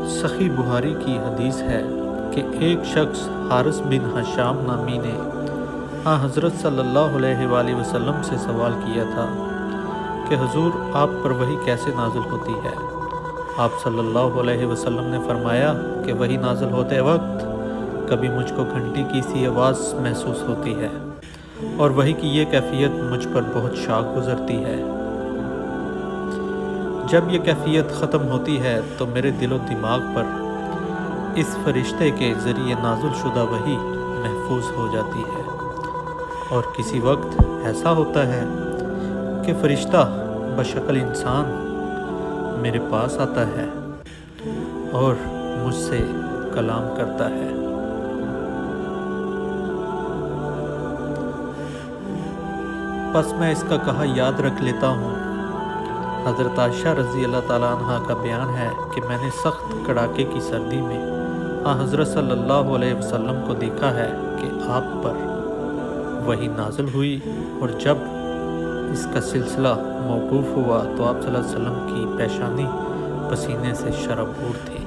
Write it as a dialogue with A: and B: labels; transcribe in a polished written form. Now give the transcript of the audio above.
A: صحیح بخاری کی حدیث ہے کہ ایک شخص حارث بن حشام نامی نے حضرت صلی اللہ علیہ وآلہ وسلم سے سوال کیا تھا کہ حضور آپ پر وحی کیسے نازل ہوتی ہے؟ آپ صلی اللہ علیہ وسلم نے فرمایا کہ وحی نازل ہوتے وقت کبھی مجھ کو گھنٹی کی سی آواز محسوس ہوتی ہے اور وحی کی یہ کیفیت مجھ پر بہت شاق گزرتی ہے۔ جب یہ کیفیت ختم ہوتی ہے تو میرے دل و دماغ پر اس فرشتے کے ذریعے نازل شدہ وحی محفوظ ہو جاتی ہے، اور کسی وقت ایسا ہوتا ہے کہ فرشتہ بشکل انسان میرے پاس آتا ہے اور مجھ سے کلام کرتا ہے۔ پس میں اس کا کہا یاد رکھ لیتا ہوں۔ حضرت عائشہ رضی اللہ تعالیٰ عنہ کا بیان ہے کہ میں نے سخت کڑاکے کی سردی میں حضرت صلی اللہ علیہ وسلم کو دیکھا ہے کہ آپ پر وحی نازل ہوئی، اور جب اس کا سلسلہ موقوف ہوا تو آپ صلی اللہ علیہ وسلم کی پیشانی پسینے سے شرابور تھی۔